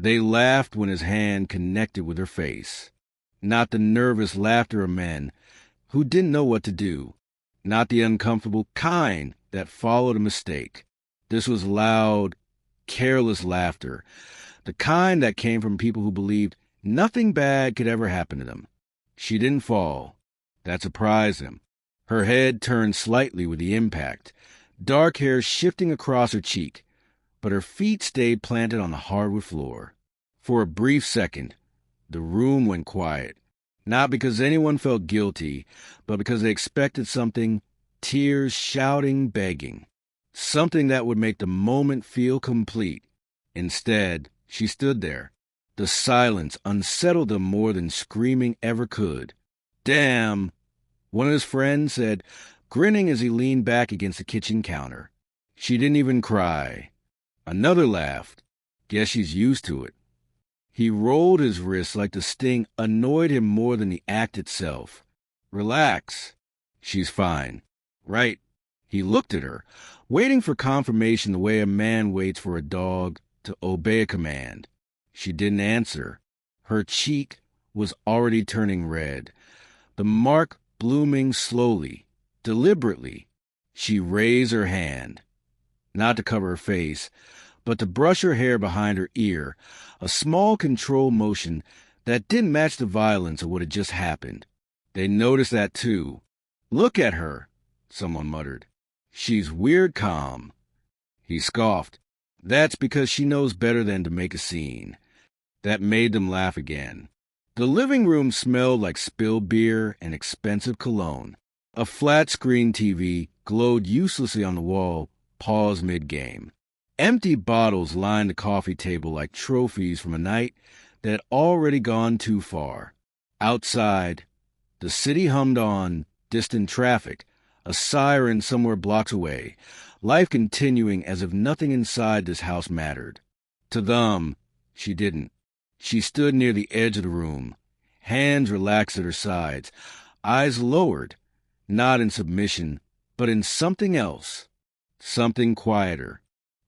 They laughed when his hand connected with her face. Not the nervous laughter of men who didn't know what to do. Not the uncomfortable kind that followed a mistake. This was loud, careless laughter. The kind that came from people who believed nothing bad could ever happen to them. She didn't fall. That surprised him. Her head turned slightly with the impact, dark hair shifting across her cheek, but her feet stayed planted on the hardwood floor. For a brief second, the room went quiet, not because anyone felt guilty, but because they expected something, tears, shouting, begging, something that would make the moment feel complete. Instead, she stood there. The silence unsettled them more than screaming ever could. "Damn," one of his friends said, grinning as he leaned back against the kitchen counter. She didn't even cry. Another laughed. Guess she's used to it. He rolled his wrists like the sting annoyed him more than the act itself. "Relax. She's fine." "Right." He looked at her, waiting for confirmation the way a man waits for a dog to obey a command. She didn't answer. Her cheek was already turning red, the mark blooming slowly, deliberately. She raised her hand, not to cover her face, but to brush her hair behind her ear, a small controlled motion that didn't match the violence of what had just happened. They noticed that too. "Look at her," someone muttered. "She's weird calm." He scoffed. "That's because she knows better than to make a scene." That made them laugh again. The living room smelled like spilled beer and expensive cologne. A flat-screen TV glowed uselessly on the wall, paused mid-game. Empty bottles lined the coffee table like trophies from a night that had already gone too far. Outside, the city hummed on, distant traffic, a siren somewhere blocks away, life continuing as if nothing inside this house mattered. To them, she didn't. She stood near the edge of the room, hands relaxed at her sides, eyes lowered, not in submission, but in something else, something quieter,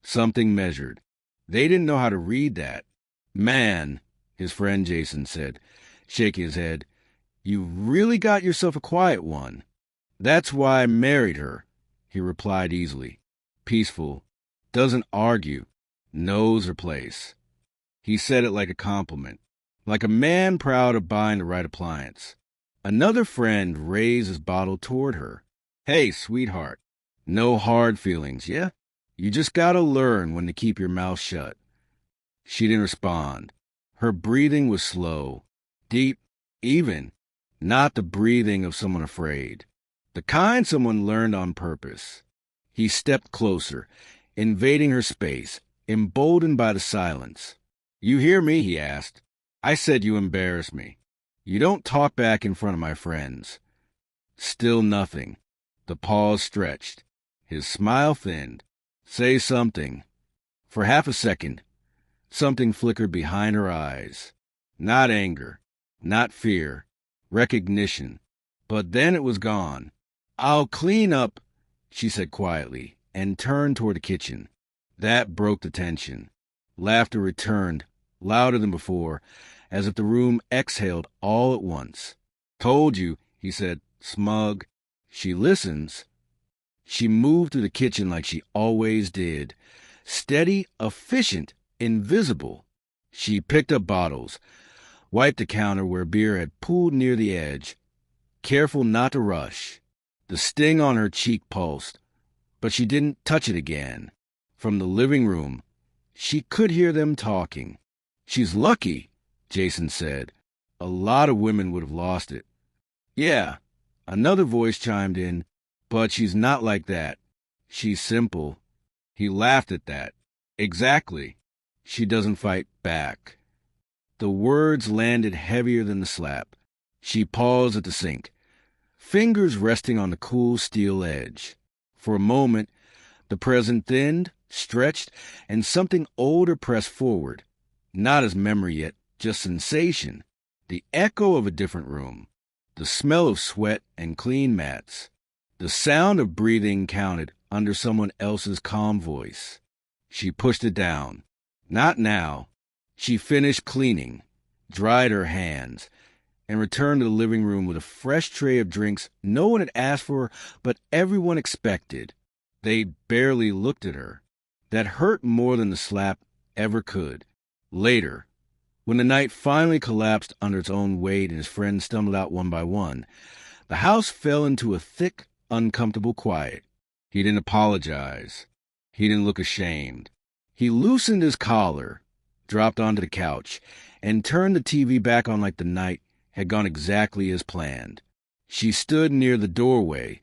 something measured. They didn't know how to read that. "Man," his friend Jason said, shaking his head, "you really got yourself a quiet one." "That's why I married her," he replied easily. Peaceful, doesn't argue, knows her place. He said it like a compliment, like a man proud of buying the right appliance. Another friend raised his bottle toward her. "Hey, sweetheart, no hard feelings, yeah? You just gotta learn when to keep your mouth shut." She didn't respond. Her breathing was slow, deep, even, not the breathing of someone afraid. The kind someone learned on purpose. He stepped closer, invading her space, emboldened by the silence. "You hear me?" he asked. "I said you embarrass me. You don't talk back in front of my friends." Still nothing. The pause stretched. His smile thinned. "Say something." For half a second, something flickered behind her eyes. Not anger, not fear, recognition. But then it was gone. "I'll clean up," she said quietly, and turned toward the kitchen. That broke the tension. Laughter returned, louder than before, as if the room exhaled all at once. "Told you," he said, smug. She listens. She moved through the kitchen like she always did. Steady, efficient, invisible. She picked up bottles, wiped the counter where beer had pooled near the edge, careful not to rush. The sting on her cheek pulsed, but she didn't touch it again. From the living room, she could hear them talking. "She's lucky," Jason said. "A lot of women would have lost it." "Yeah," another voice chimed in, "but she's not like that. She's simple." He laughed at that. "Exactly. She doesn't fight back." The words landed heavier than the slap. She paused at the sink, fingers resting on the cool steel edge. For a moment, the present thinned, stretched, and something older pressed forward. Not as memory yet, just sensation. The echo of a different room. The smell of sweat and clean mats. The sound of breathing counted under someone else's calm voice. She pushed it down. "Not now." She finished cleaning, dried her hands, and returned to the living room with a fresh tray of drinks no one had asked for, but everyone expected. They barely looked at her. That hurt more than the slap ever could. Later, when the night finally collapsed under its own weight and his friends stumbled out one by one, the house fell into a thick, uncomfortable quiet. He didn't apologize. He didn't look ashamed. He loosened his collar, dropped onto the couch, and turned the TV back on like the night had gone exactly as planned. She stood near the doorway,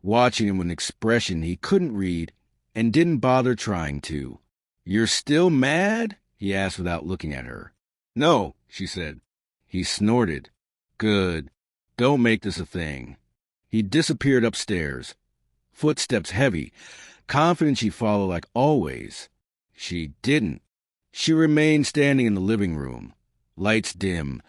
watching him with an expression he couldn't read and didn't bother trying to. "You're still mad?" he asked without looking at her. "No," she said. He snorted. "Good. Don't make this a thing." He disappeared upstairs, footsteps heavy, confident she'd follow like always. She didn't. She remained standing in the living room, lights dim,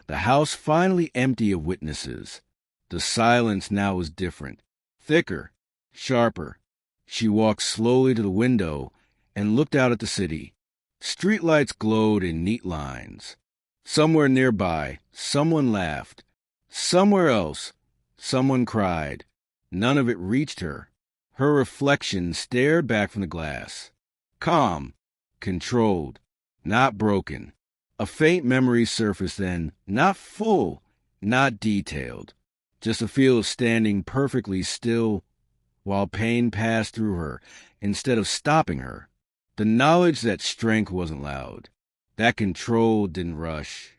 the house finally empty of witnesses. The silence now was different, thicker, sharper. She walked slowly to the window and looked out at the city. Streetlights glowed in neat lines. Somewhere nearby, someone laughed. Somewhere else, someone cried. None of it reached her. Her reflection stared back from the glass. Calm, controlled, not broken. A faint memory surfaced then, not full, not detailed. Just a feel of standing perfectly still while pain passed through her instead of stopping her. The knowledge that strength wasn't loud, that control didn't rush.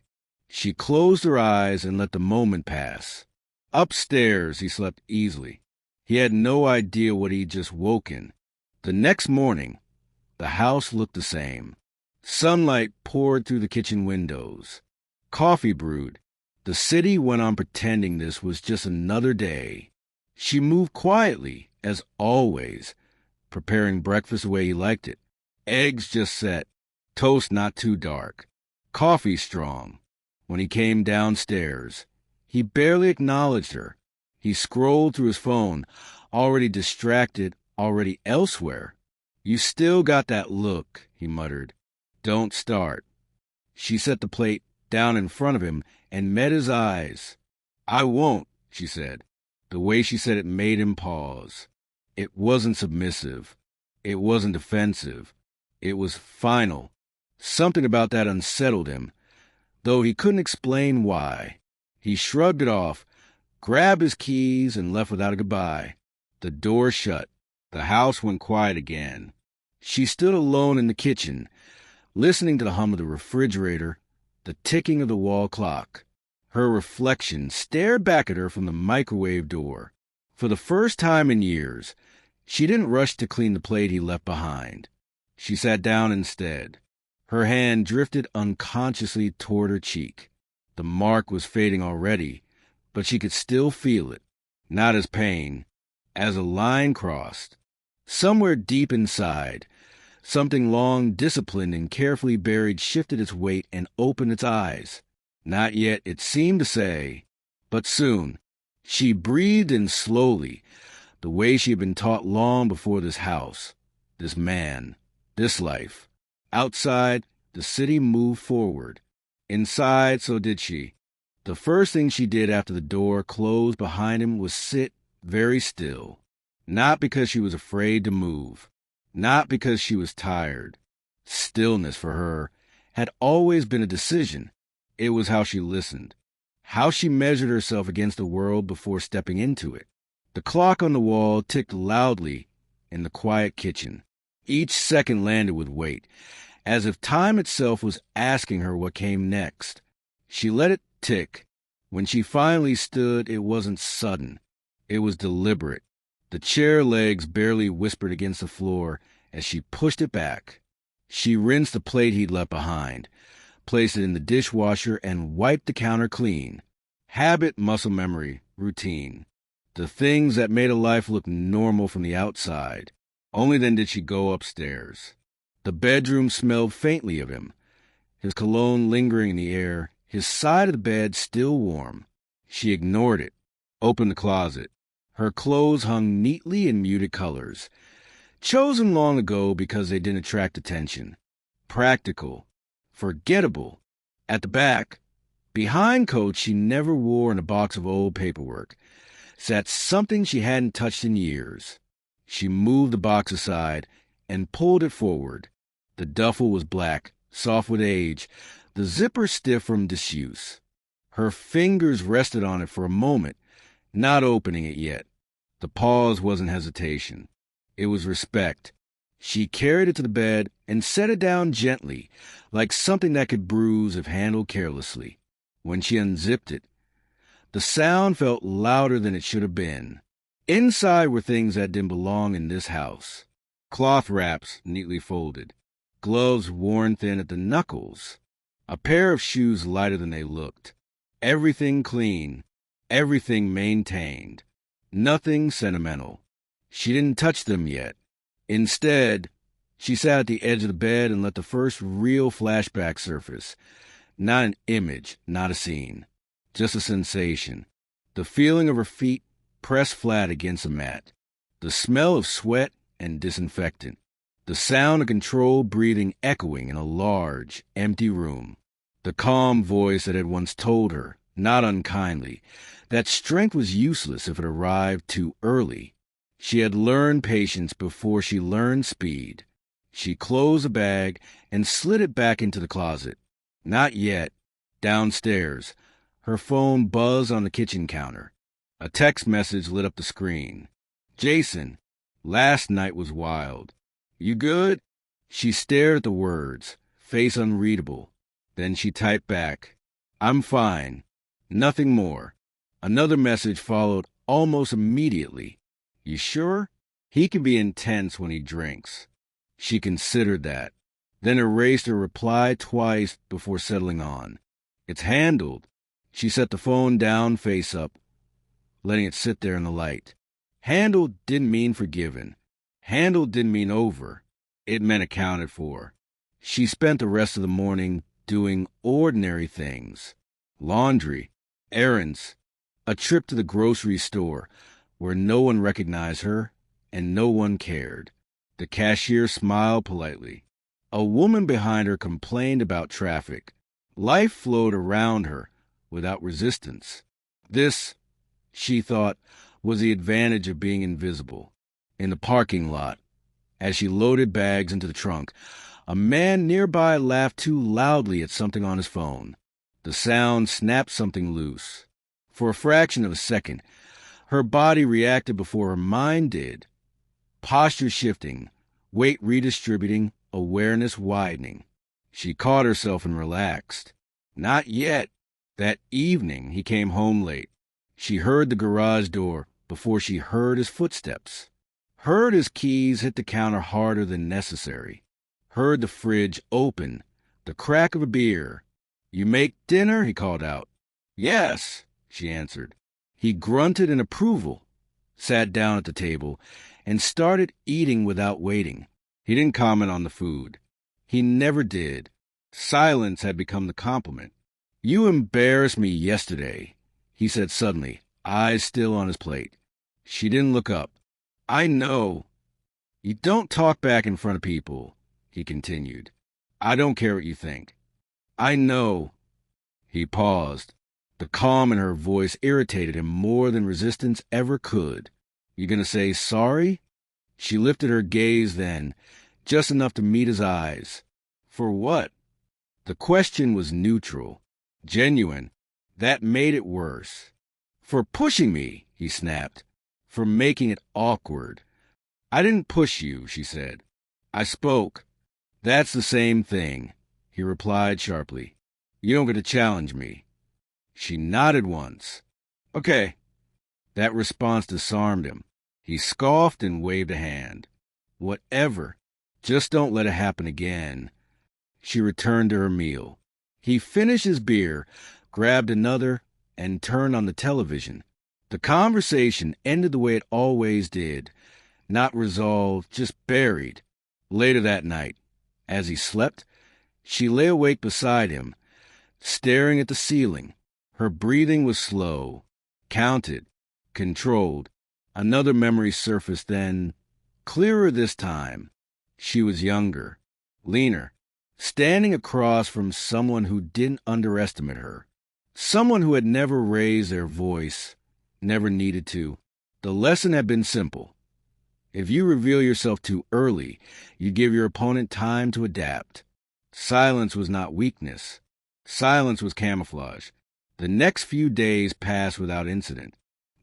She closed her eyes and let the moment pass. Upstairs, he slept easily. He had no idea what he'd just woken. The next morning, the house looked the same. Sunlight poured through the kitchen windows. Coffee brewed. The city went on pretending this was just another day. She moved quietly, as always, preparing breakfast the way he liked it. Eggs just set, toast not too dark, coffee strong. When he came downstairs, he barely acknowledged her. He scrolled through his phone, already distracted, already elsewhere. "You still got that look," he muttered. "Don't start." She set the plate down in front of him and met his eyes. "I won't," she said. The way she said it made him pause. It wasn't submissive. It wasn't defensive. It was final. Something about that unsettled him, though he couldn't explain why. He shrugged it off, grabbed his keys, and left without a goodbye. The door shut. The house went quiet again. She stood alone in the kitchen, listening to the hum of the refrigerator, the ticking of the wall clock. Her reflection stared back at her from the microwave door. For the first time in years, she didn't rush to clean the plate he left behind. She sat down instead. Her hand drifted unconsciously toward her cheek. The mark was fading already, but she could still feel it, not as pain, as a line crossed. Somewhere deep inside, something long disciplined and carefully buried shifted its weight and opened its eyes. Not yet, it seemed to say, but soon. She breathed in slowly, the way she had been taught long before this house, this man, this life. Outside, the city moved forward. Inside, so did she. The first thing she did after the door closed behind him was sit very still. Not because she was afraid to move. Not because she was tired. Stillness for her had always been a decision. It was how she listened, how she measured herself against the world before stepping into it. The clock on the wall ticked loudly in the quiet kitchen. Each second landed with weight, as if time itself was asking her what came next. She let it tick. When she finally stood, it wasn't sudden. It was deliberate. The chair legs barely whispered against the floor as she pushed it back. She rinsed the plate he'd left behind, placed it in the dishwasher, and wiped the counter clean. Habit, muscle memory, routine. The things that made a life look normal from the outside. Only then did she go upstairs. The bedroom smelled faintly of him, his cologne lingering in the air, his side of the bed still warm. She ignored it, opened the closet. Her clothes hung neatly in muted colors, chosen long ago because they didn't attract attention. Practical. forgettable. At the back, behind coats she never wore in a box of old paperwork, sat something she hadn't touched in years. She moved the box aside and pulled it forward. The duffel was black, soft with age, the zipper stiff from disuse. Her fingers rested on it for a moment, not opening it yet. The pause wasn't hesitation. It was respect. She carried it to the bed and set it down gently, like something that could bruise if handled carelessly. When she unzipped it, the sound felt louder than it should have been. Inside were things that didn't belong in this house. Cloth wraps neatly folded, gloves worn thin at the knuckles, a pair of shoes lighter than they looked. Everything clean, everything maintained, nothing sentimental. She didn't touch them yet. Instead, she sat at the edge of the bed and let the first real flashback surface. Not an image, not a scene, just a sensation. The feeling of her feet pressed flat against a mat. The smell of sweat and disinfectant. The sound of controlled breathing echoing in a large, empty room. The calm voice that had once told her, not unkindly, that strength was useless if it arrived too early. She had learned patience before she learned speed. She closed the bag and slid it back into the closet. Not yet. Downstairs, her phone buzzed on the kitchen counter. A text message lit up the screen. Jason, last night was wild. You good? She stared at the words, face unreadable. Then she typed back, I'm fine. Nothing more. Another message followed almost immediately. You sure? He can be intense when he drinks. She considered that, then erased her reply twice before settling on. It's handled. She set the phone down face up, letting it sit there in the light. Handled didn't mean forgiven. Handled didn't mean over. It meant accounted for. She spent the rest of the morning doing ordinary things. Laundry, errands, a trip to the grocery store where no one recognized her and no one cared. The cashier smiled politely. A woman behind her complained about traffic. Life flowed around her without resistance. This, she thought, was the advantage of being invisible. In the parking lot, as she loaded bags into the trunk, a man nearby laughed too loudly at something on his phone. The sound snapped something loose. For a fraction of a second, her body reacted before her mind did. Posture shifting, weight redistributing, awareness widening. She caught herself and relaxed. Not yet. That evening, he came home late. She heard the garage door before she heard his footsteps. Heard his keys hit the counter harder than necessary. Heard the fridge open, the crack of a beer. You make dinner? He called out. Yes, she answered. He grunted in approval, sat down at the table, and started eating without waiting. He didn't comment on the food. He never did. Silence had become the compliment. You embarrassed me yesterday, he said suddenly, eyes still on his plate. She didn't look up. I know. You don't talk back in front of people, he continued. I don't care what you think. I know. He paused. The calm in her voice irritated him more than resistance ever could. You gonna say sorry? She lifted her gaze then, just enough to meet his eyes. For what? The question was neutral, genuine. That made it worse. For pushing me, he snapped. For making it awkward. I didn't push you, she said. I spoke. That's the same thing, he replied sharply. You don't get to challenge me. She nodded once. Okay. That response disarmed him. He scoffed and waved a hand. Whatever. Just don't let it happen again. She returned to her meal. He finished his beer, grabbed another, and turned on the television. The conversation ended the way it always did. Not resolved, just buried. Later that night, as he slept, she lay awake beside him, staring at the ceiling. Her breathing was slow, counted, controlled. Another memory surfaced then, clearer this time. She was younger, leaner, standing across from someone who didn't underestimate her, someone who had never raised their voice, never needed to. The lesson had been simple. If you reveal yourself too early, you give your opponent time to adapt. Silence was not weakness. Silence was camouflage. The next few days passed without incident.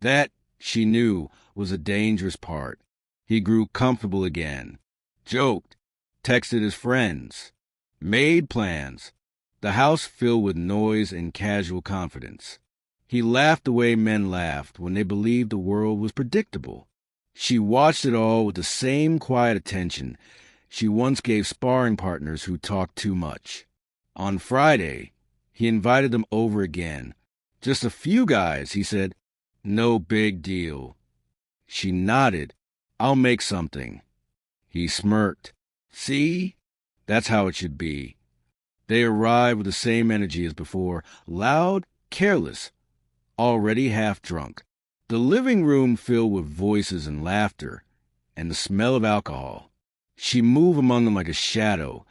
That, she knew, was a dangerous part. He grew comfortable again, joked, texted his friends, made plans. The house filled with noise and casual confidence. He laughed the way men laughed when they believed the world was predictable. She watched it all with the same quiet attention she once gave sparring partners who talked too much. On Friday, he invited them over again. Just a few guys, he said. No big deal. She nodded. I'll make something. He smirked. See? That's how it should be. They arrived with the same energy as before, loud, careless, already half drunk. The living room filled with voices and laughter, and the smell of alcohol. She moved among them like a shadow,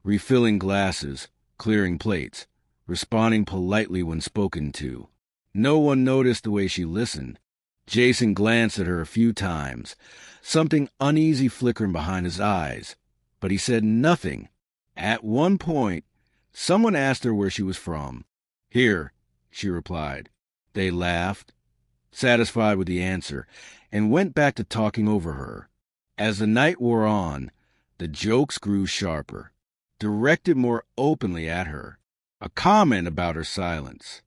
refilling glasses, clearing plates, responding politely when spoken to. No one noticed the way she listened. Jason glanced at her a few times, something uneasy flickering behind his eyes, but he said nothing. At one point, someone asked her where she was from. Here, she replied. They laughed, satisfied with the answer, and went back to talking over her. As the night wore on, the jokes grew sharper, directed more openly at her. A comment about her silence,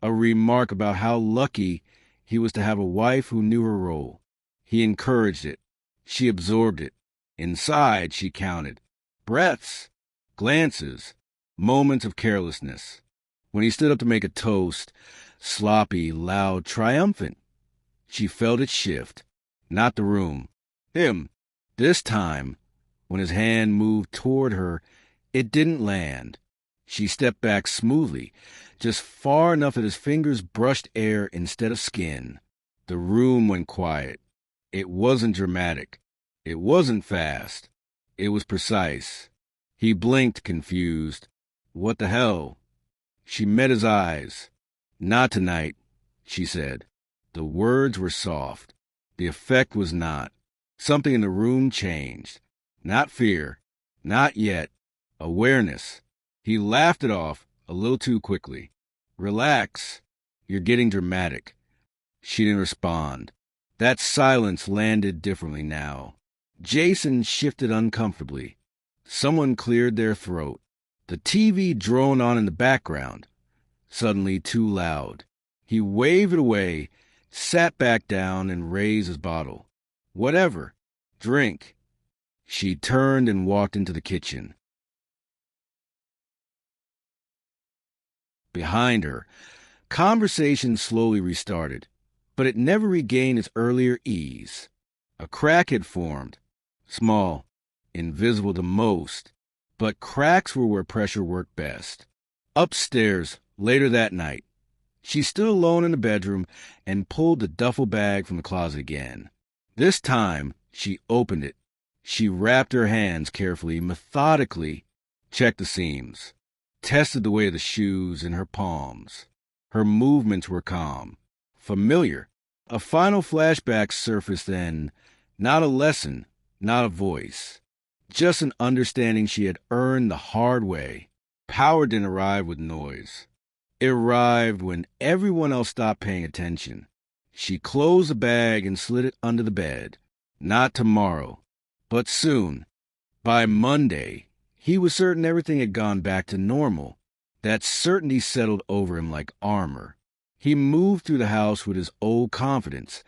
a remark about how lucky he was to have a wife who knew her role. He encouraged it. She absorbed it. Inside, she counted. Breaths, glances, moments of carelessness. When he stood up to make a toast, sloppy, loud, triumphant, she felt it shift. Not the room. Him. This time, when his hand moved toward her, it didn't land. She stepped back smoothly, just far enough that his fingers brushed air instead of skin. The room went quiet. It wasn't dramatic. It wasn't fast. It was precise. He blinked, confused. What the hell? She met his eyes. Not tonight, she said. The words were soft. The effect was not. Something in the room changed. Not fear. Not yet. Awareness. He laughed it off a little too quickly. Relax. You're getting dramatic. She didn't respond. That silence landed differently now. Jason shifted uncomfortably. Someone cleared their throat. The TV droned on in the background, suddenly too loud. He waved it away, sat back down, and raised his bottle. Whatever. Drink. She turned and walked into the kitchen. Behind her, conversation slowly restarted, but it never regained its earlier ease. A crack had formed, small, invisible to most, but cracks were where pressure worked best. Upstairs, later that night, she stood alone in the bedroom and pulled the duffel bag from the closet again. This time, she opened it. She wrapped her hands carefully, methodically, checked the seams, tested the weight of the shoes in her palms. Her movements were calm, familiar. A final flashback surfaced then, not a lesson, not a voice, just an understanding she had earned the hard way. Power didn't arrive with noise. It arrived when everyone else stopped paying attention. She closed the bag and slid it under the bed. Not tomorrow, but soon. By Monday, he was certain everything had gone back to normal. That certainty settled over him like armor. He moved through the house with his old confidence.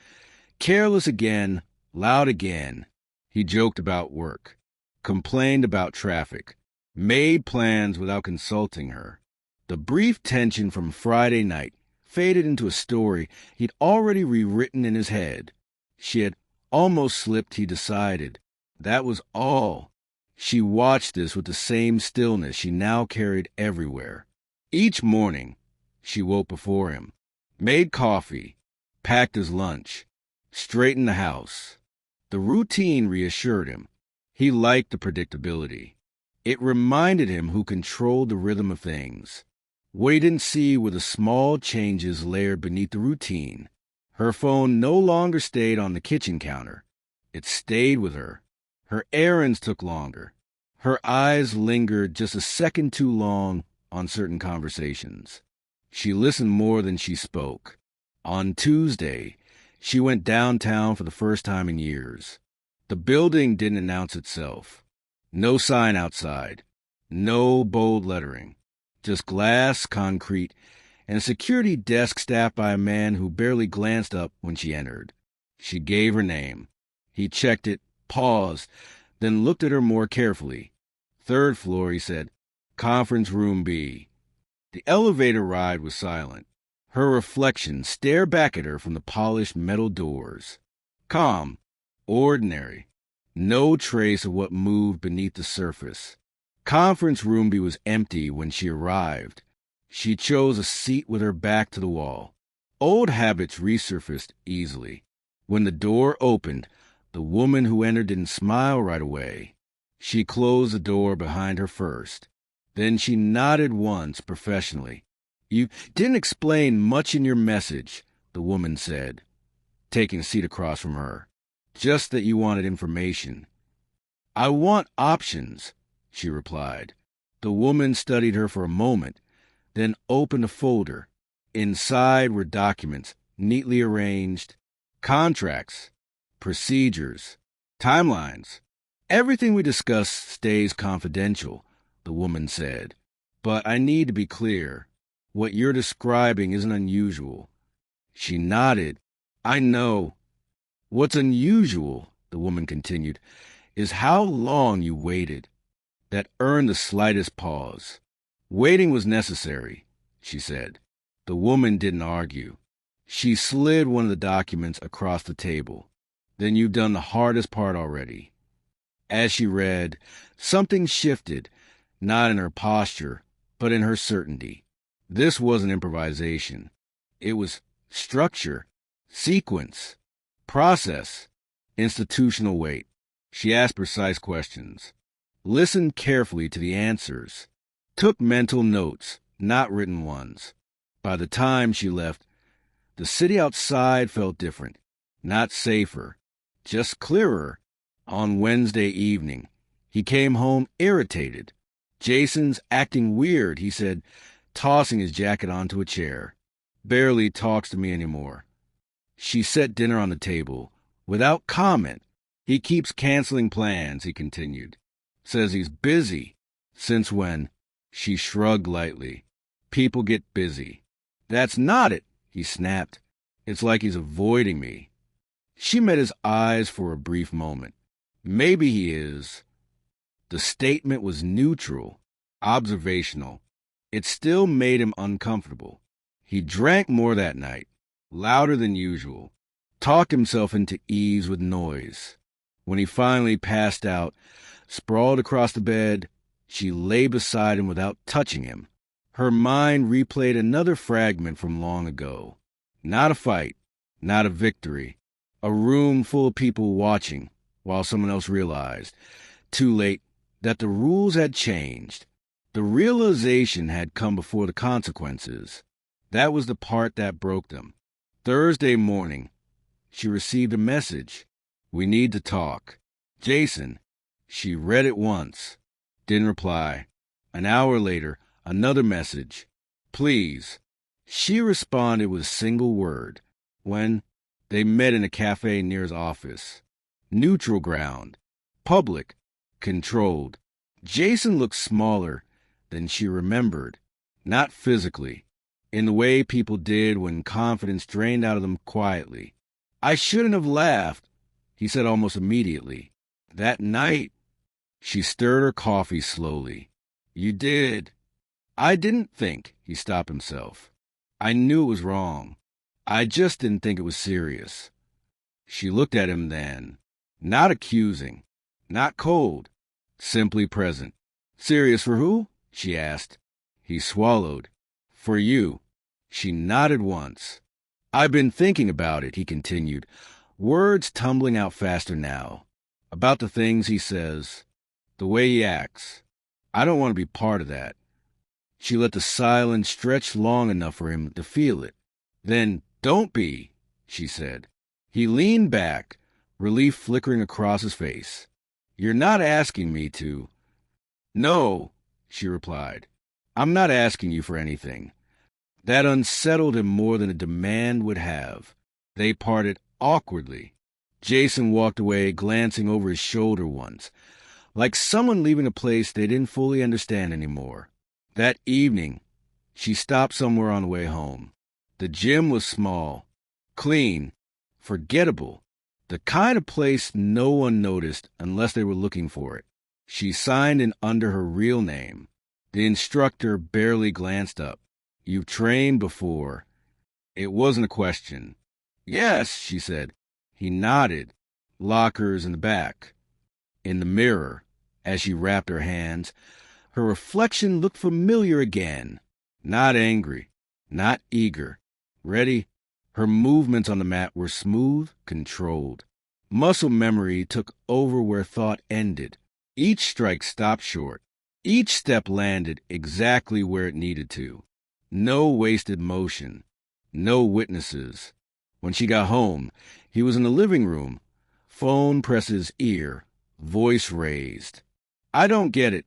Careless again, loud again. He joked about work, complained about traffic, made plans without consulting her. The brief tension from Friday night faded into a story he'd already rewritten in his head. She had almost slipped, he decided. That was all. She watched this with the same stillness she now carried everywhere. Each morning, she woke before him, made coffee, packed his lunch, straightened the house. The routine reassured him. He liked the predictability. It reminded him who controlled the rhythm of things. What he didn't see were the small changes layered beneath the routine. Her phone no longer stayed on the kitchen counter. It stayed with her. Her errands took longer. Her eyes lingered just a second too long on certain conversations. She listened more than she spoke. On Tuesday, she went downtown for the first time in years. The building didn't announce itself. No sign outside. No bold lettering. Just glass, concrete, and a security desk staffed by a man who barely glanced up when she entered. She gave her name. He checked it, paused, then looked at her more carefully. "Third floor," he said. "Conference room B." The elevator ride was silent. Her reflection stared back at her from the polished metal doors. Calm, ordinary, no trace of what moved beneath the surface. Conference room B was empty when she arrived. She chose a seat with her back to the wall. Old habits resurfaced easily. When the door opened, the woman who entered didn't smile right away. She closed the door behind her first. Then she nodded once professionally. "You didn't explain much in your message," the woman said, taking a seat across from her. "Just that you wanted information." "I want options," she replied. The woman studied her for a moment, then opened a folder. Inside were documents, neatly arranged, contracts, procedures, timelines. "Everything we discuss stays confidential," the woman said. "But I need to be clear. What you're describing isn't unusual." She nodded. "I know." "What's unusual," the woman continued, "is how long you waited." That earned the slightest pause. "Waiting was necessary," she said. The woman didn't argue. She slid one of the documents across the table. "Then you've done the hardest part already." As she read, something shifted, not in her posture, but in her certainty. This wasn't improvisation. It was structure, sequence, process, institutional weight. She asked precise questions, listened carefully to the answers, took mental notes, not written ones. By the time she left, the city outside felt different, not safer, just clearer. On Wednesday evening, he came home irritated. "Jason's acting weird," he said, tossing his jacket onto a chair. "Barely talks to me anymore." She set dinner on the table, without comment. "He keeps canceling plans," he continued. "Says he's busy." "Since when?" She shrugged lightly. "People get busy." "That's not it," he snapped. "It's like he's avoiding me." She met his eyes for a brief moment. "Maybe he is." The statement was neutral, observational. It still made him uncomfortable. He drank more that night, louder than usual, talked himself into ease with noise. When he finally passed out, sprawled across the bed, she lay beside him without touching him. Her mind replayed another fragment from long ago. Not a fight, not a victory. A room full of people watching, while someone else realized, too late, that the rules had changed. The realization had come before the consequences. That was the part that broke them. Thursday morning, she received a message. "We need to talk. Jason." She read it once. Didn't reply. An hour later, another message. "Please." She responded with a single word. When they met in a cafe near his office. Neutral ground. Public. Controlled. Jason looked smaller than she remembered. Not physically. In the way people did when confidence drained out of them quietly. "I shouldn't have laughed," he said almost immediately. "That night." She stirred her coffee slowly. "You did." "I didn't think," he stopped himself. "I knew it was wrong. I just didn't think it was serious." She looked at him then. Not accusing. Not cold. Simply present. "Serious for who?" she asked. He swallowed. "For you." She nodded once. "I've been thinking about it," he continued, words tumbling out faster now. "About the things he says, the way he acts. I don't want to be part of that. She let the silence stretch long enough for him to feel it. Then, don't be, she said. He leaned back, relief flickering across his face. You're not asking me to. No, she replied. I'm not asking you for anything. That unsettled him more than a demand would have. They parted awkwardly. Jason walked away, glancing over his shoulder once, like someone leaving a place they didn't fully understand anymore. That evening, she stopped somewhere on the way home. The gym was small, clean, forgettable, the kind of place no one noticed unless they were looking for it. She signed in under her real name. The instructor barely glanced up. You've trained before. It wasn't a question. Yes, she said. He nodded. Lockers in the back. In the mirror, as she wrapped her hands, her reflection looked familiar again. Not angry, not eager. Ready? Her movements on the mat were smooth, controlled. Muscle memory took over where thought ended. Each strike stopped short. Each step landed exactly where it needed to. No wasted motion. No witnesses. When she got home, he was in the living room. Phone pressed his ear. Voice raised. I don't get it,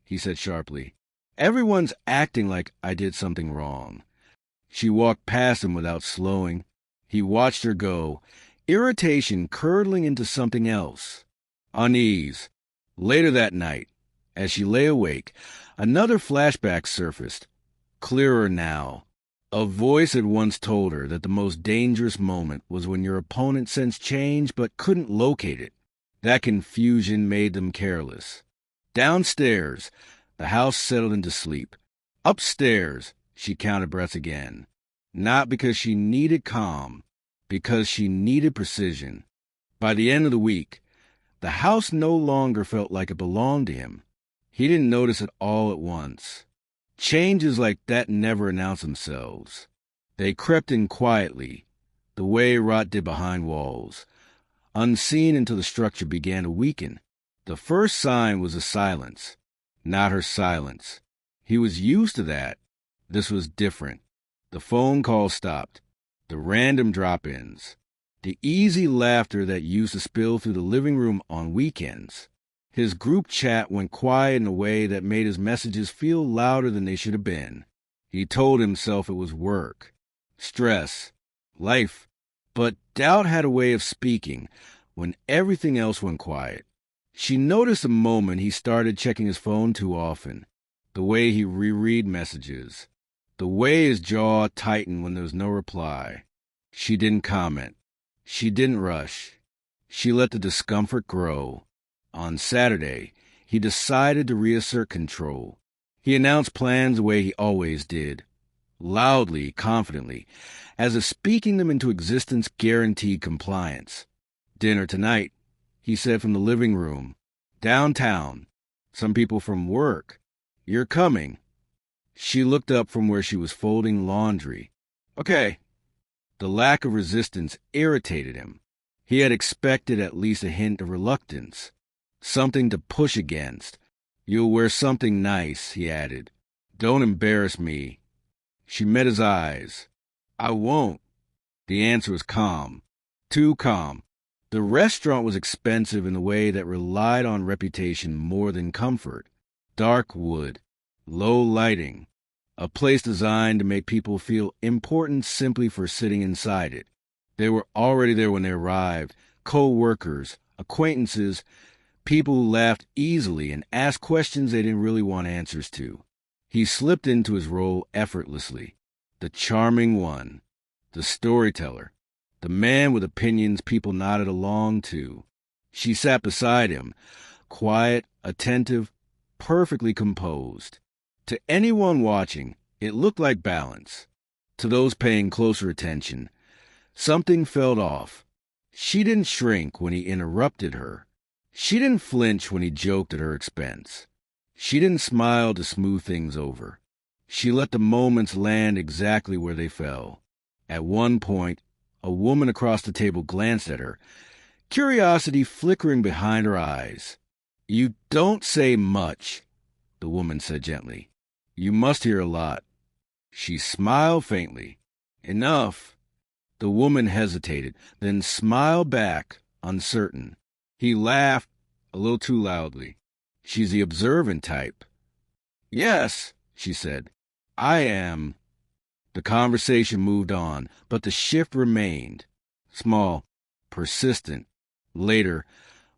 he said sharply. Everyone's acting like I did something wrong. She walked past him without slowing. He watched her go, irritation curdling into something else. Unease. Later that night, as she lay awake, another flashback surfaced, clearer now. A voice had once told her that the most dangerous moment was when your opponent sensed change but couldn't locate it. That confusion made them careless. Downstairs, the house settled into sleep. Upstairs, she counted breaths again. Not because she needed calm, because she needed precision. By the end of the week, the house no longer felt like it belonged to him. He didn't notice it all at once. Changes like that never announce themselves. They crept in quietly, the way rot did behind walls, unseen until the structure began to weaken. The first sign was a silence, not her silence. He was used to that. This was different. The phone call stopped. The random drop-ins. The easy laughter that used to spill through the living room on weekends. His group chat went quiet in a way that made his messages feel louder than they should have been. He told himself it was work, stress, life. But doubt had a way of speaking when everything else went quiet. She noticed the moment he started checking his phone too often, the way he reread messages, the way his jaw tightened when there was no reply. She didn't comment. She didn't rush. She let the discomfort grow. On Saturday, he decided to reassert control. He announced plans the way he always did, loudly, confidently, as if speaking them into existence guaranteed compliance. Dinner tonight, he said from the living room. Downtown. Some people from work. You're coming. She looked up from where she was folding laundry. Okay. The lack of resistance irritated him. He had expected at least a hint of reluctance. Something to push against. You'll wear something nice, he added. Don't embarrass me. She met his eyes. I won't. The answer was calm. Too calm. The restaurant was expensive in a way that relied on reputation more than comfort. Dark wood. Low lighting. A place designed to make people feel important simply for sitting inside it. They were already there when they arrived. Co-workers, acquaintances, people who laughed easily and asked questions they didn't really want answers to. He slipped into his role effortlessly. The charming one. The storyteller. The man with opinions people nodded along to. She sat beside him, quiet, attentive, perfectly composed. To anyone watching, it looked like balance. To those paying closer attention, something felt off. She didn't shrink when he interrupted her. She didn't flinch when he joked at her expense. She didn't smile to smooth things over. She let the moments land exactly where they fell. At one point, a woman across the table glanced at her, curiosity flickering behind her eyes. You don't say much. the woman said gently. You must hear a lot. She smiled faintly. Enough. The woman hesitated, then smiled back, uncertain. He laughed a little too loudly. She's the observant type. Yes, she said. I am. The conversation moved on, but the shift remained. Small, persistent. Later,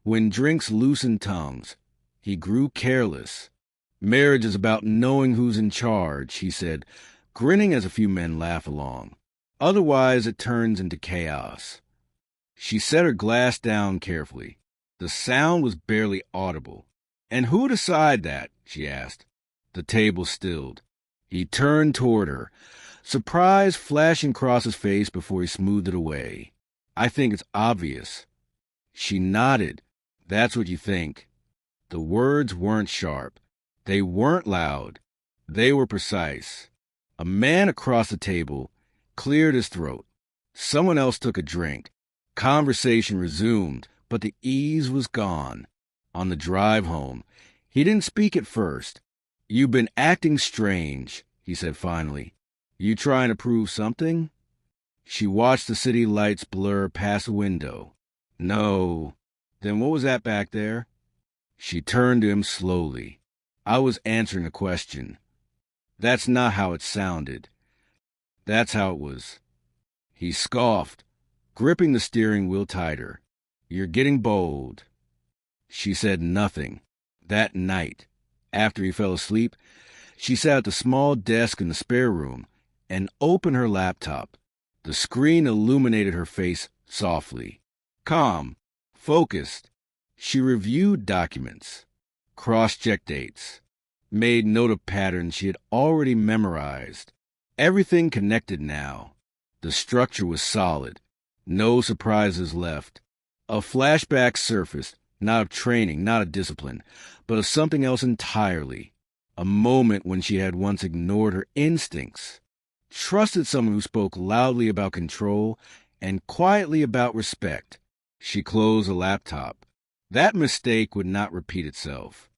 when drinks loosened tongues, he grew careless. Marriage is about knowing who's in charge, he said, grinning as a few men laughed along. Otherwise, it turns into chaos. She set her glass down carefully. The sound was barely audible. And who decided that? She asked. The table stilled. He turned toward her, surprise flashing across his face before he smoothed it away. I think it's obvious. She nodded. That's what you think. The words weren't sharp. They weren't loud. They were precise. A man across the table cleared his throat. Someone else took a drink. Conversation resumed, but the ease was gone. On the drive home, he didn't speak at first. You've been acting strange, he said finally. You trying to prove something? She watched the city lights blur past the window. No. Then what was that back there? She turned to him slowly. I was answering a question. That's not how it sounded. That's how it was. He scoffed, gripping the steering wheel tighter. You're getting bold. She said nothing. That night, after he fell asleep, she sat at the small desk in the spare room and opened her laptop. The screen illuminated her face softly. Calm, focused. She reviewed documents, cross-checked dates, made note of patterns she had already memorized. Everything connected now. The structure was solid. No surprises left. A flashback surfaced, not of training, not of discipline, but of something else entirely. A moment when she had once ignored her instincts, trusted someone who spoke loudly about control and quietly about respect. She closed the laptop. That mistake would not repeat itself.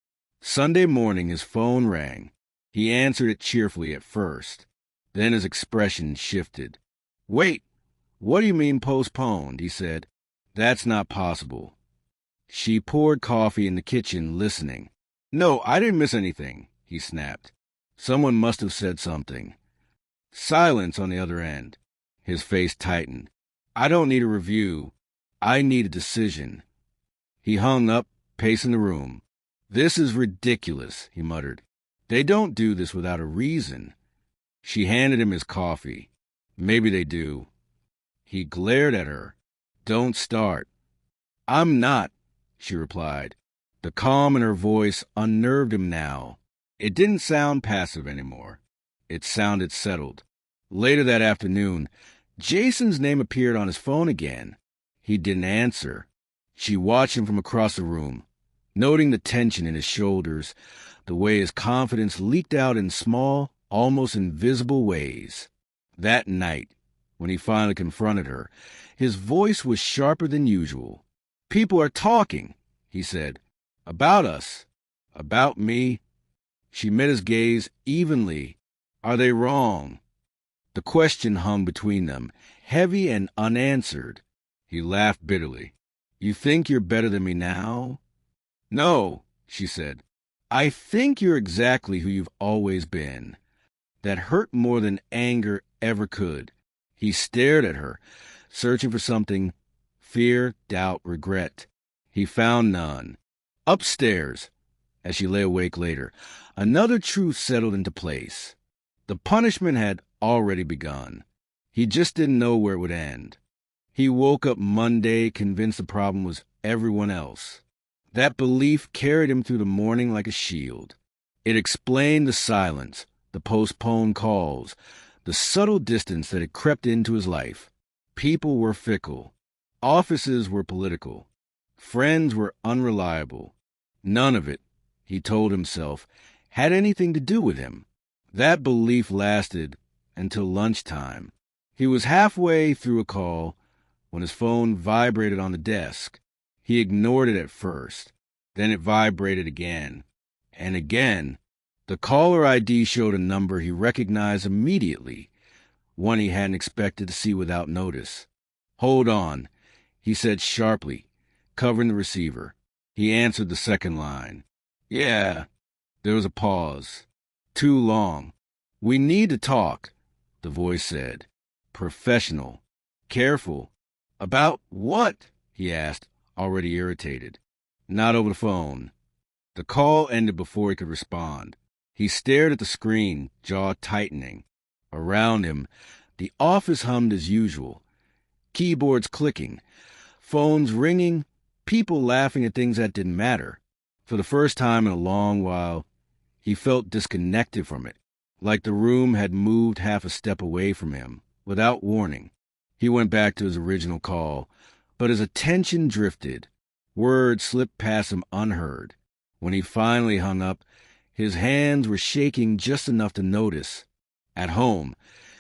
Sunday morning his phone rang. He answered it cheerfully at first. Then his expression shifted. Wait, what do you mean postponed? He said. That's not possible. She poured coffee in the kitchen, listening. No, I didn't miss anything, he snapped. Someone must have said something. Silence on the other end. His face tightened. I don't need a review. I need a decision. He hung up, pacing the room. This is ridiculous, he muttered. They don't do this without a reason. She handed him his coffee. Maybe they do. He glared at her. Don't start. I'm not, she replied. The calm in her voice unnerved him now. It didn't sound passive anymore. It sounded settled. Later that afternoon, Jason's name appeared on his phone again. He didn't answer. She watched him from across the room, noting the tension in his shoulders, the way his confidence leaked out in small, almost invisible ways. That night, when he finally confronted her, his voice was sharper than usual. People are talking, he said. About us. About me. She met his gaze evenly. Are they wrong? The question hung between them, heavy and unanswered. He laughed bitterly. You think you're better than me now? No, she said. I think you're exactly who you've always been. That hurt more than anger ever could. He stared at her, searching for something. Fear, doubt, regret. He found none. Upstairs, as she lay awake later, another truth settled into place. The punishment had already begun. He just didn't know where it would end. He woke up Monday convinced the problem was everyone else. That belief carried him through the morning like a shield. It explained the silence, the postponed calls, the subtle distance that had crept into his life. People were fickle. Offices were political. Friends were unreliable. None of it, he told himself, had anything to do with him. That belief lasted until lunchtime. He was halfway through a call when his phone vibrated on the desk. He ignored it at first. Then it vibrated again. And again. The caller ID showed a number he recognized immediately, one he hadn't expected to see without notice. "Hold on," he said sharply, covering the receiver. He answered the second line. "Yeah." There was a pause. Too long. "We need to talk," the voice said. Professional. Careful. "About what?" he asked, already irritated. "Not over the phone." The call ended before he could respond. He stared at the screen, jaw tightening. Around him, the office hummed as usual. Keyboards clicking, phones ringing, people laughing at things that didn't matter. For the first time in a long while, he felt disconnected from it, like the room had moved half a step away from him, without warning. He went back to his original call, but his attention drifted. Words slipped past him unheard. When he finally hung up, his hands were shaking just enough to notice. At home,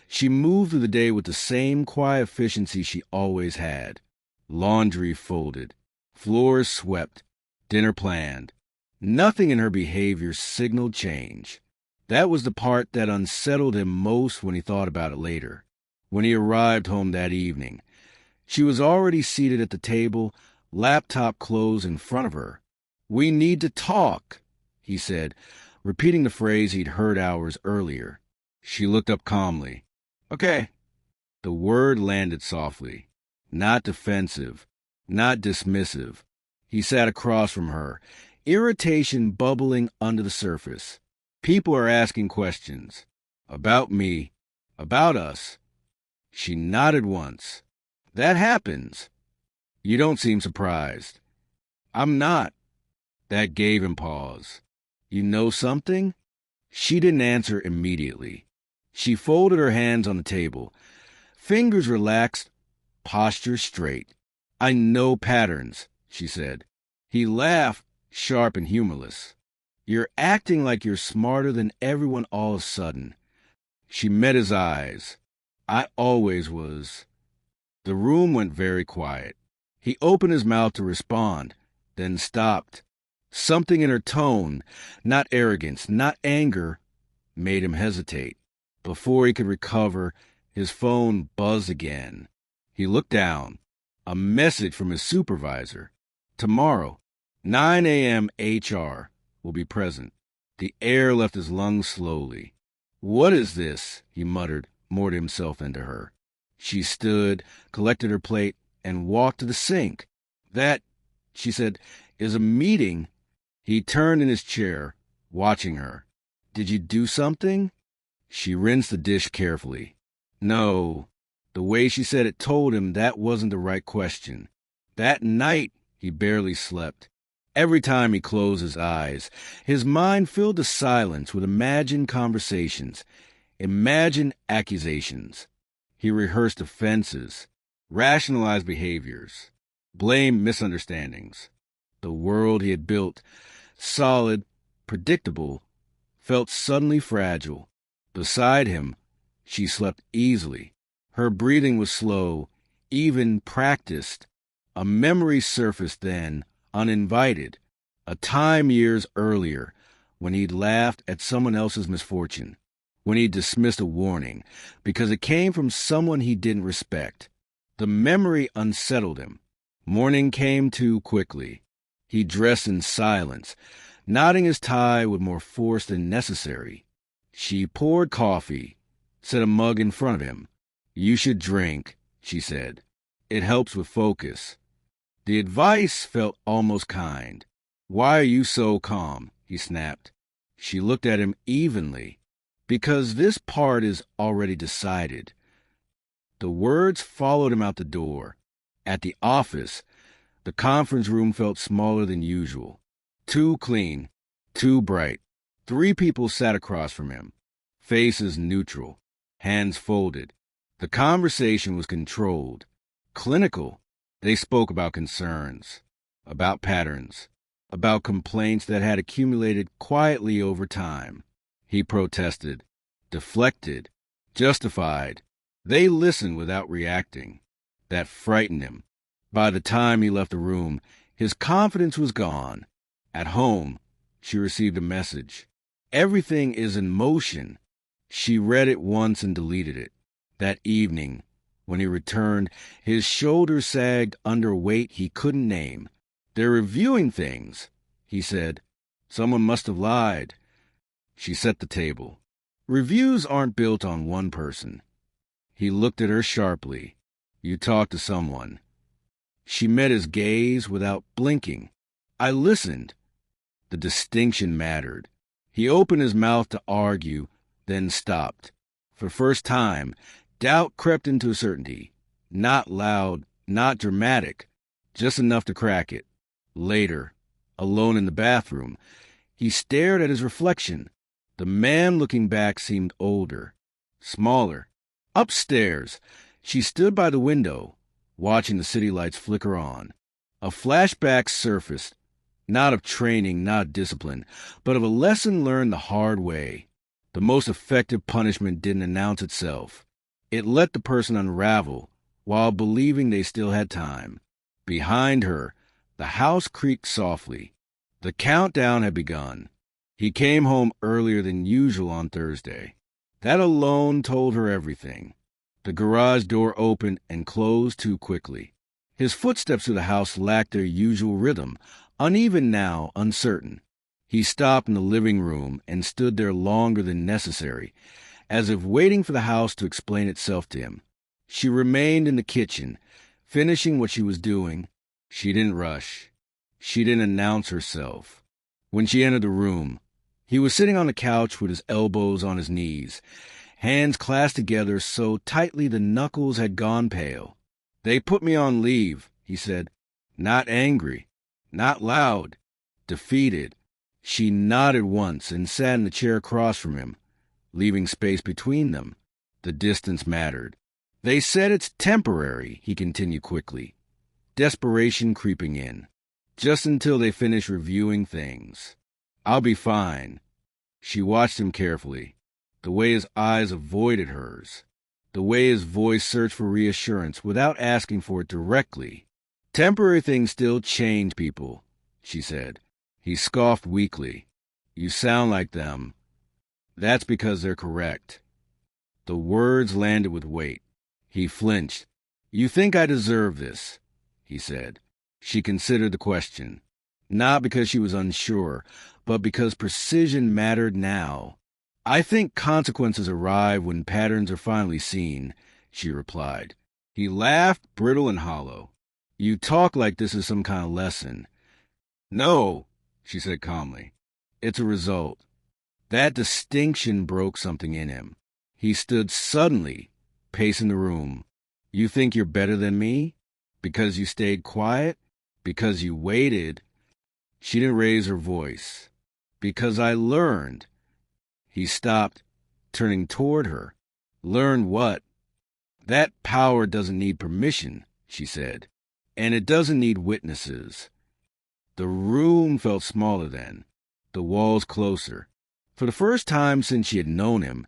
she moved through the day with the same quiet efficiency she always had. Laundry folded, floors swept, dinner planned. Nothing in her behavior signaled change. That was the part that unsettled him most when he thought about it later. When he arrived home that evening, she was already seated at the table, laptop closed in front of her. "We need to talk," he said, repeating the phrase he'd heard hours earlier. She looked up calmly. "Okay." The word landed softly, not defensive, not dismissive. He sat across from her, irritation bubbling under the surface. People are asking questions. About me. About us. She nodded once. "That happens." "You don't seem surprised." "I'm not." That gave him pause. "You know something?" She didn't answer immediately. She folded her hands on the table, fingers relaxed, posture straight. "I know patterns," she said. He laughed, sharp and humorless. "You're acting like you're smarter than everyone all of a sudden." She met his eyes. "I always was." The room went very quiet. He opened his mouth to respond, then stopped. Something in her tone, not arrogance, not anger, made him hesitate. Before he could recover, his phone buzzed again. He looked down. A message from his supervisor. "Tomorrow, 9 a.m. HR will be present." The air left his lungs slowly. "What is this?" he muttered, more to himself than to her. She stood, collected her plate, and walked to the sink. "That," she said, "is a meeting." He turned in his chair, watching her. "Did you do something?" She rinsed the dish carefully. "No." The way she said it told him that wasn't the right question. That night, he barely slept. Every time he closed his eyes, his mind filled the silence with imagined conversations, imagined accusations. He rehearsed offenses, rationalized behaviors, blamed misunderstandings. The world he had built, solid, predictable, felt suddenly fragile. Beside him, she slept easily. Her breathing was slow, even, practiced. A memory surfaced then, uninvited. A time years earlier, when he'd laughed at someone else's misfortune, when he dismissed a warning because it came from someone he didn't respect. The memory unsettled him. Morning came too quickly. He dressed in silence, knotting his tie with more force than necessary. She poured coffee, set a mug in front of him. "You should drink," she said. "It helps with focus." The advice felt almost kind. "Why are you so calm?" he snapped. She looked at him evenly. "Because this part is already decided." The words followed him out the door. At the office, the conference room felt smaller than usual. Too clean, too bright. 3 people sat across from him, faces neutral, hands folded. The conversation was controlled, clinical. They spoke about concerns, about patterns, about complaints that had accumulated quietly over time. He protested, deflected, justified. They listened without reacting. That frightened him. By the time he left the room, his confidence was gone. At home, she received a message. Everything is in motion. She read it once and deleted it. That evening, when he returned, his shoulders sagged under a weight he couldn't name. "They're reviewing things," he said. "Someone must have lied." She set the table. "Reviews aren't built on one person." He looked at her sharply. "You talked to someone." She met his gaze without blinking. "I listened." The distinction mattered. He opened his mouth to argue, then stopped. For the first time, doubt crept into a certainty. Not loud, not dramatic, just enough to crack it. Later, alone in the bathroom, he stared at his reflection. The man looking back seemed older, smaller. Upstairs, she stood by the window, watching the city lights flicker on. A flashback surfaced, not of training, not discipline, but of a lesson learned the hard way. The most effective punishment didn't announce itself. It let the person unravel while believing they still had time. Behind her, the house creaked softly. The countdown had begun. He came home earlier than usual on Thursday. That alone told her everything. The garage door opened and closed too quickly. His footsteps through the house lacked their usual rhythm, uneven now, uncertain. He stopped in the living room and stood there longer than necessary, as if waiting for the house to explain itself to him. She remained in the kitchen, finishing what she was doing. She didn't rush. She didn't announce herself. When she entered the room, he was sitting on the couch with his elbows on his knees, hands clasped together so tightly the knuckles had gone pale. "They put me on leave," he said. Not angry, not loud, defeated. She nodded once and sat in the chair across from him, leaving space between them. The distance mattered. "They said it's temporary," he continued quickly, desperation creeping in. "Just until they finish reviewing things. I'll be fine." She watched him carefully, the way his eyes avoided hers, the way his voice searched for reassurance without asking for it directly. "Temporary things still change people," she said. He scoffed weakly. "You sound like them. That's because they're correct." The words landed with weight. He flinched. "You think I deserve this," he said. She considered the question, not because she was unsure, but because precision mattered now. "I think consequences arrive when patterns are finally seen," she replied. He laughed, brittle and hollow. "You talk like this is some kind of lesson." "No," she said calmly. "It's a result." That distinction broke something in him. He stood suddenly, pacing the room. "You think you're better than me? Because you stayed quiet? Because you waited?" She didn't raise her voice. "Because I learned." He stopped, turning toward her. "Learn what?" "That power doesn't need permission," she said. "And it doesn't need witnesses." The room felt smaller then, the walls closer. For the first time since she had known him,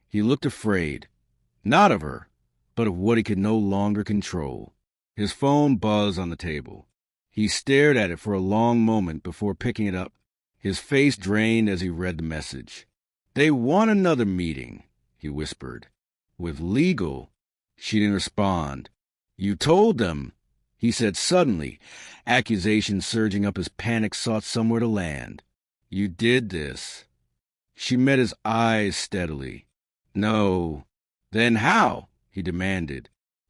he looked afraid, not of her, but of what he could no longer control. His phone buzzed on the table. He stared at it for a long moment before picking it up, his face drained as he read the message. "They want another meeting," he whispered. "With legal." She didn't respond. "You told them," he said suddenly, accusation surging up as panic sought somewhere to land. "You did this." She met his eyes steadily. "No." "Then how?" he demanded.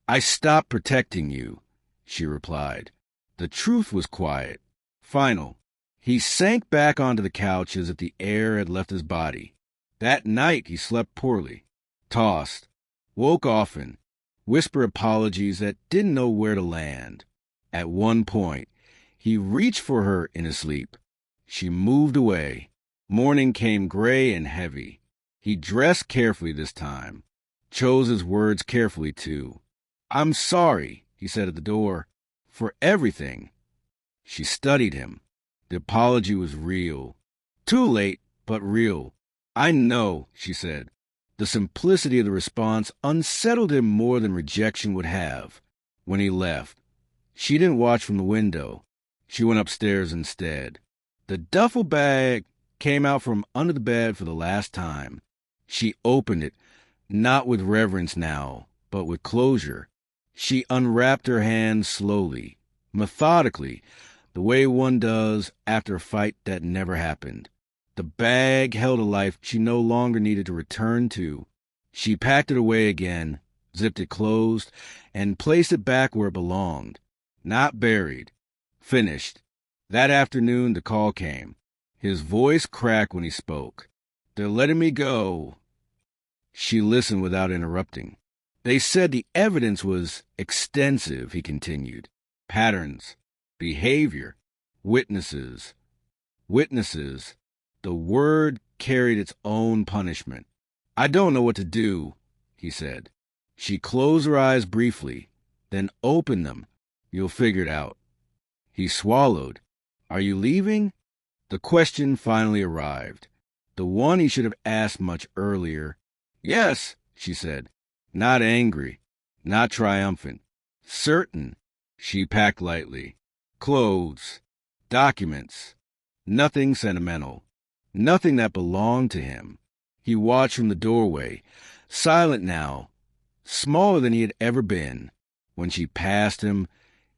"I stopped protecting you," she replied. The truth was quiet, final. He sank back onto the couch as if the air had left his body. That night he slept poorly, tossed, woke often, whispered apologies that didn't know where to land. At one point, he reached for her in his sleep. She moved away. Morning came gray and heavy. He dressed carefully this time, chose his words carefully too. "I'm sorry," he said at the door, "for everything." She studied him. The apology was real. Too late, but real. "I know," she said. The simplicity of the response unsettled him more than rejection would have. When he left, she didn't watch from the window. She went upstairs instead. The duffel bag, came out from under the bed for the last time. She opened it, not with reverence now, but with closure. She unwrapped her hands slowly, methodically, the way one does after a fight that never happened. The bag held a life she no longer needed to return to. She packed it away again, zipped it closed, and placed it back where it belonged. Not buried. Finished. That afternoon the call came. His voice cracked when he spoke. "They're letting me go." She listened without interrupting. "They said the evidence was extensive," he continued. "Patterns, behavior, witnesses. Witnesses. The word carried its own punishment. I don't know what to do," he said. She closed her eyes briefly, then opened them. "You'll figure it out." He swallowed. "Are you leaving?" The question finally arrived, the one he should have asked much earlier. "Yes," she said, not angry, not triumphant. "Certain." She packed lightly. Clothes, documents, nothing sentimental, nothing that belonged to him. He watched from the doorway, silent now, smaller than he had ever been. When she passed him,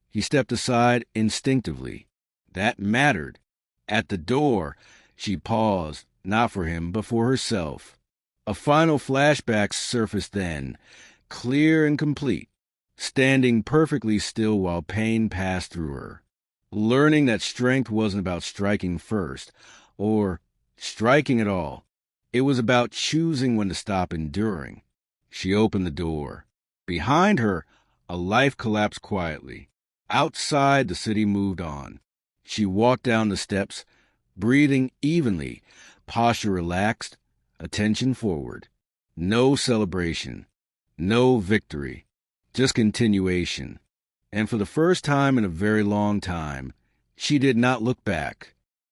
he stepped aside instinctively. That mattered. At the door, she paused, not for him, but for herself. A final flashback surfaced then, clear and complete, standing perfectly still while pain passed through her. Learning that strength wasn't about striking first, or striking at all. It was about choosing when to stop enduring. She opened the door. Behind her, a life collapsed quietly. Outside, the city moved on. She walked down the steps, breathing evenly, posture relaxed, attention forward. No celebration, no victory, just continuation. And for the first time in a very long time, she did not look back.